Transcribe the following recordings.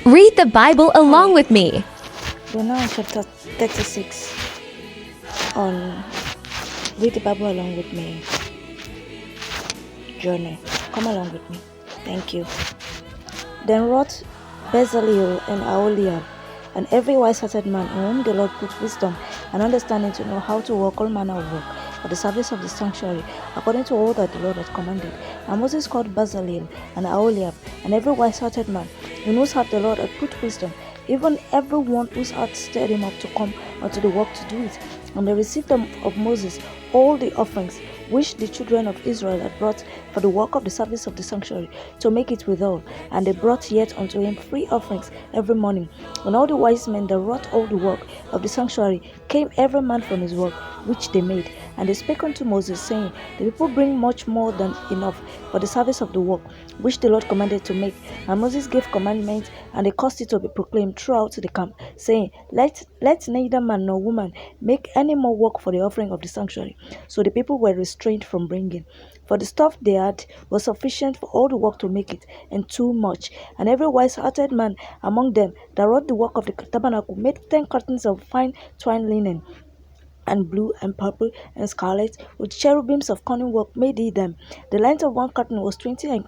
Read the Bible along with me. We're now on chapter 36 on Read the Bible along with me journey. Come along with me. Thank you. Then wrought Bezaleel and Aholiab, and every wise-hearted man in whom the Lord put wisdom and understanding to know how to work all manner of work for the service of the sanctuary, according to all that the Lord had commanded. And Moses called Bezaleel and Aholiab, and every wise-hearted man in whose heart the Lord had put wisdom, even every one whose heart stirred him up to come unto the work to do it. And they received of Moses all the offerings which the children of Israel had brought for the work of the service of the sanctuary, to make it withal. And they brought yet unto him free offerings every morning. And all the wise men that wrought all the work of the sanctuary came every man from his work which they made. And they spake unto Moses, saying, The people bring much more than enough for the service of the work which the Lord commanded to make. And Moses gave commandment, and they caused it to be proclaimed throughout the camp, saying, Let neither man nor woman make any more work for the offering of the sanctuary. So the people were restrained from bringing, for the stuff they had was sufficient for all the work to make it, and too much. And every wise-hearted man among them that wrought the work of the tabernacle made 10 curtains of fine twined linen, and blue and purple and scarlet, with cherubims of cunning work made he them. The length of one curtain was 28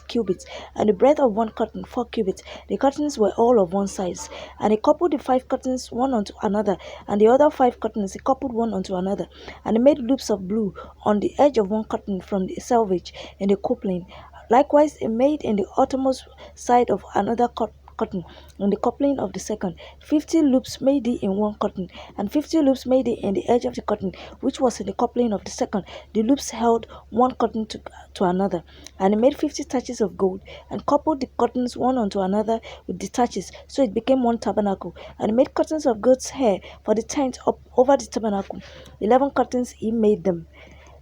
cubits, and the breadth of one curtain 4 cubits. The curtains were all of one size. And he coupled the 5 curtains one unto another, and the other 5 curtains he coupled one unto another. And he made loops of blue on the edge of one curtain from the selvage in the coupling. Likewise he made in the uttermost side of another curtain in the coupling of the second. 50 loops made he in one curtain, and 50 loops made he in the edge of the curtain which was in the coupling of the second. The loops held one curtain to another. And he made 50 taches of gold, and coupled the curtains one unto another with the taches, so it became one tabernacle. And he made curtains of goat's hair for the tent up over the tabernacle. 11 curtains he made them.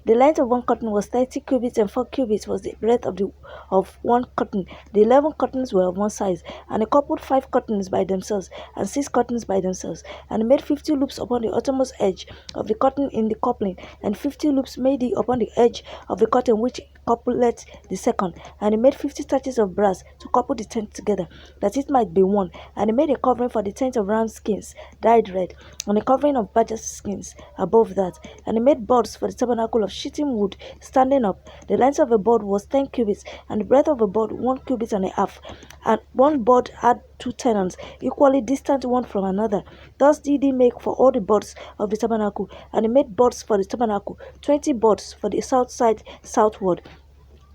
The length of one curtain was 30 cubits, and 4 cubits was the breadth of one curtain. The 11 curtains were of one size. And he coupled 5 curtains by themselves, and 6 curtains by themselves. And he made 50 loops upon the uttermost edge of the curtain in the coupling, and 50 loops made he upon the edge of the curtain which coupled the second. And he made 50 taches of brass to couple the tent together, that it might be one. And he made a covering for the tent of ram skins dyed red, and a covering of badger skins above that. And he made boards for the tabernacle of shittim wood standing up. The length of a board was 10 cubits, and the breadth of a board 1 cubit and a half. And one board had 2 tenons, equally distant one from another. Thus did he make for all the boards of the tabernacle. And he made boards for the tabernacle, 20 boards for the south side southward.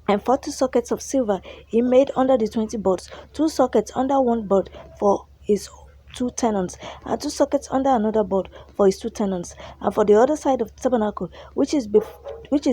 And 40 sockets of silver he made under the 20 boards, 2 sockets under one board for his 2 tenons, and 2 sockets under another board for his 2 tenons. And for the other side of the tabernacle, which is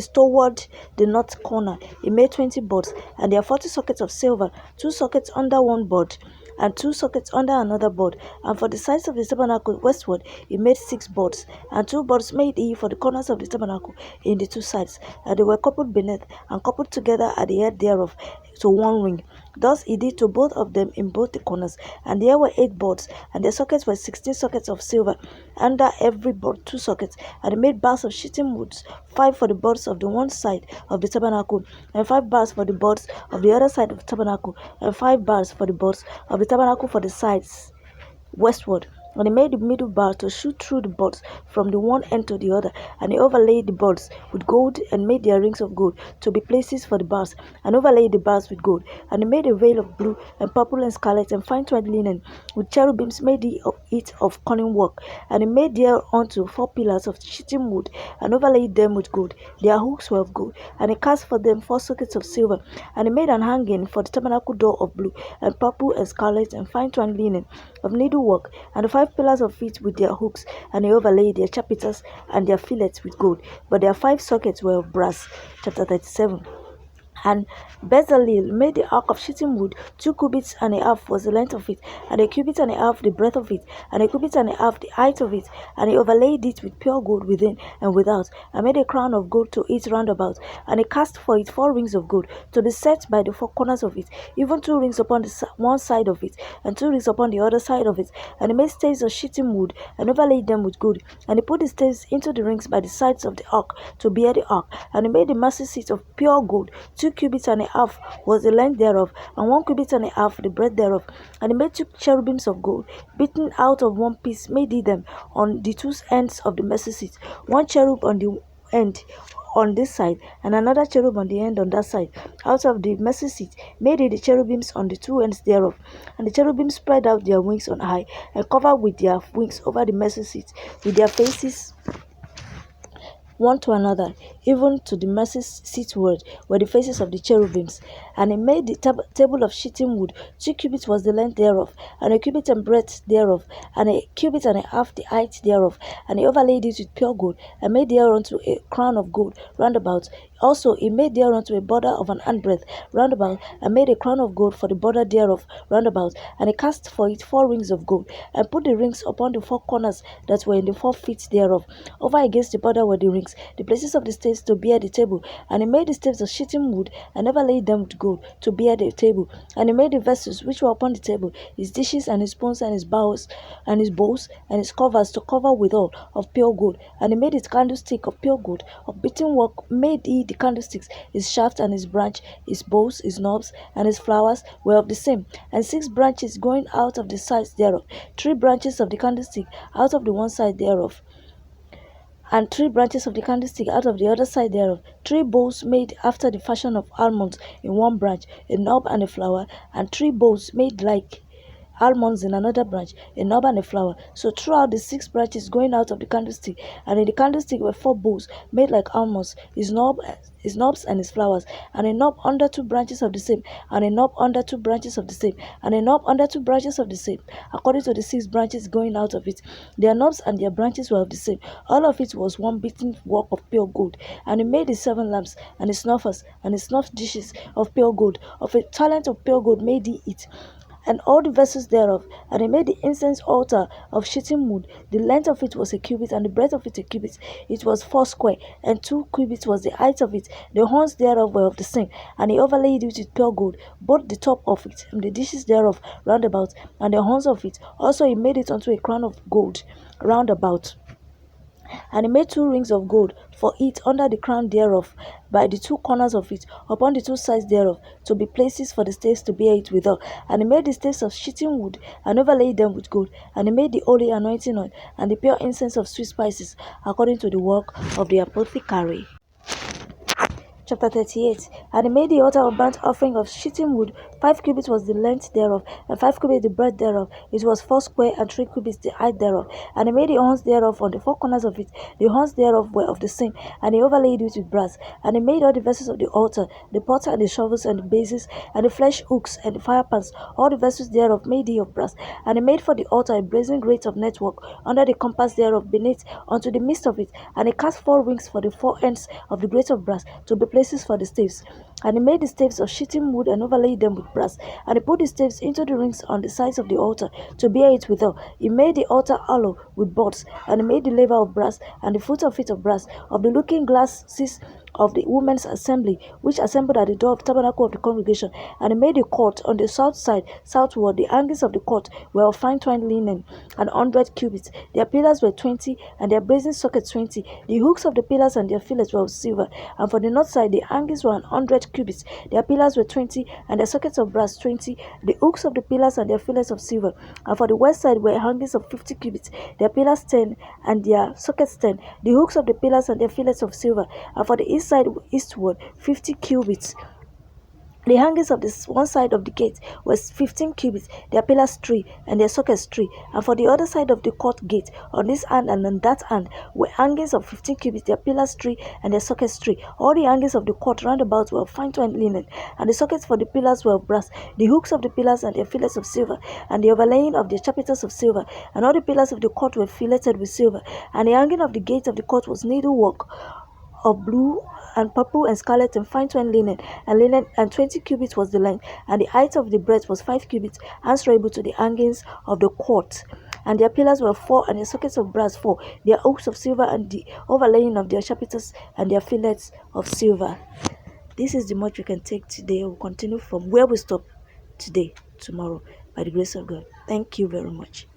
toward the north corner, he made 20 boards, and there are 40 sockets of silver, 2 sockets under one board, and 2 sockets under another board. And for the sides of the tabernacle westward he made 6 boards, and 2 boards made he for the corners of the tabernacle in the 2 sides, and they were coupled beneath, and coupled together at the head thereof to one ring. Thus he did to both of them in both the corners. And there were 8 boards, and their sockets were 16 sockets of silver, under every board 2 sockets. And he made bars of shittim woods, 5 for the boards of the one side of the tabernacle, and 5 bars for the boards of the other side of the tabernacle, and 5 bars for the boards of the tabernacle for the sides westward. And he made the middle bar to shoot through the boards from the one end to the other. And he overlaid the boards with gold, and made their rings of gold to be places for the bars, and overlaid the bars with gold. And he made a veil of blue and purple and scarlet and fine twined linen, with cherubims made he of it of cunning work. And he made thereunto 4 pillars of shittim wood, and overlaid them with gold. Their hooks were of gold. And he cast for them 4 sockets of silver. And he made an hanging for the tabernacle door of blue and purple and scarlet and fine twined linen of needlework, and the 5 pillars of it with their hooks. And he overlaid their chapiters and their fillets with gold, but their 5 sockets were of brass. Chapter 37. And Bezaleel made the ark of shittim wood. 2 cubits and a half was the length of it, and a cubit and a half the breadth of it, and a cubit and a half the height of it. And he overlaid it with pure gold within and without, and made a crown of gold to it round about. And he cast for it 4 rings of gold, to be set by the 4 corners of it, even 2 rings upon the one side of it, and 2 rings upon the other side of it. And he made staves of shittim wood, and overlaid them with gold. And he put the staves into the rings by the sides of the ark, to bear the ark. And he made the mercy seat of pure gold, 2 cubits and a half was the length thereof, and 1 cubit and a half the breadth thereof. And he made 2 cherubims of gold, beaten out of one piece, made he them on the 2 ends of the mercy seat, one cherub on the end on this side, and another cherub on the end on that side. Out of the mercy seat made he the cherubims on the 2 ends thereof. And the cherubims spread out their wings on high, and covered with their wings over the mercy seat, with their faces one to another, even to the mercy seatward were the faces of the cherubims. And he made the table of shittim wood. 2 cubits was the length thereof, and a cubit and breadth thereof, and a cubit and a half the height thereof. And he overlaid it with pure gold, and made thereunto a crown of gold round about. Also he made thereunto a border of an handbreadth round about, and made a crown of gold for the border thereof round about. And he cast for it 4 rings of gold, and put the rings upon the 4 corners that were in the 4 feet thereof. Over against the border were the rings, the places of the staves to bear the table. And he made the staves of shittim wood, and overlaid them with gold to bear the table. And he made the vessels which were upon the table, his dishes and his spoons and his bowls and his bowls and his covers to cover withal of pure gold. And he made his candlestick of pure gold, of beaten work made he the candlesticks, his shaft and his branch, his bowls, his knobs, and his flowers were of the same. And 6 branches going out of the sides thereof, 3 branches of the candlestick out of the one side thereof, and 3 branches of the candlestick out of the other side thereof. 3 bowls made after the fashion of almonds in one branch, a knob and a flower, and 3 bowls made like almonds in another branch, a knob and a flower. So throughout the 6 branches going out of the candlestick, and in the candlestick were 4 bowls made like almonds, his knobs and his flowers, and a knob under 2 branches of the same, and a knob under 2 branches of the same, and a knob under 2 branches of the same, according to the 6 branches going out of it. Their knobs and their branches were of the same. All of it was one beaten work of pure gold. And he made his 7 lamps, and his snuffers, and his snuff dishes of pure gold. Of a talent of pure gold made he it, and all the vessels thereof. And he made the incense altar of shittim wood. The length of it was a cubit, and the breadth of it a cubit. It was 4 square, and 2 cubits was the height of it. The horns thereof were of the same. And he overlaid it with pure gold, both the top of it, and the dishes thereof round about, and the horns of it. Also he made it unto a crown of gold round about. And he made 2 rings of gold for it under the crown thereof, by the 2 corners of it, upon the 2 sides thereof, to be places for the staves to bear it withal. And he made the staves of shittim wood, and overlaid them with gold. And he made the holy anointing oil, and the pure incense of sweet spices, according to the work of the apothecary. Chapter 38. And he made the altar of burnt offering of shittim wood. 5 cubits was the length thereof, and 5 cubits the breadth thereof. It was 4 square, and 3 cubits the height thereof. And he made the horns thereof on the 4 corners of it. The horns thereof were of the same, and he overlaid it with brass. And he made all the vessels of the altar, the potter and the shovels and the bases, and the flesh hooks and the fire pans. All the vessels thereof made he of brass. And he made for the altar a brazen grate of network under the compass thereof beneath unto the midst of it. And he cast 4 rings for the 4 ends of the grate of brass, to be places for the staves. And he made the staves of shittim wood, and overlaid them with brass. And he put the staves into the rings on the sides of the altar, to bear it withal. He made the altar hollow with boards, and he made the laver of brass, and the foot of it of brass, of the looking glasses of the women's assembly, which assembled at the door of the tabernacle of the congregation. And he made the court on the south side southward. The angles of the court were of fine twined linen, and 100 cubits. Their pillars were 20, and their brazen sockets 20. The hooks of the pillars and their fillets were of silver. And for the north side the angles were 100 cubits. Their pillars were 20, and their sockets of brass 20. The hooks of the pillars and their fillets of silver. And for the west side were hangings of 50 cubits. Their pillars 10, and their sockets 10. The hooks of the pillars and their fillets of silver. And for the east side eastward 50 cubits. The hangings of this one side of the gate was 15 cubits, their pillars 3, and their sockets 3. And for the other side of the court gate, on this hand and on that hand, were hangings of 15 cubits, their pillars 3, and their sockets 3. All the hangings of the court round about were of fine twined linen, and the sockets for the pillars were of brass. The hooks of the pillars and their fillets of silver, and the overlaying of their chapiters of silver. And all the pillars of the court were filleted with silver. And the hanging of the gate of the court was needlework of blue and purple and scarlet and fine twined linen, and 20 cubits was the length, and the height of the breadth was 5 cubits, answerable to the hangings of the court. And their pillars were 4, and their sockets of brass 4, their hooks of silver, and the overlaying of their chapiters and their fillets of silver. This is the much we can take today. We'll continue from where we stop today, tomorrow, by the grace of God. Thank you very much.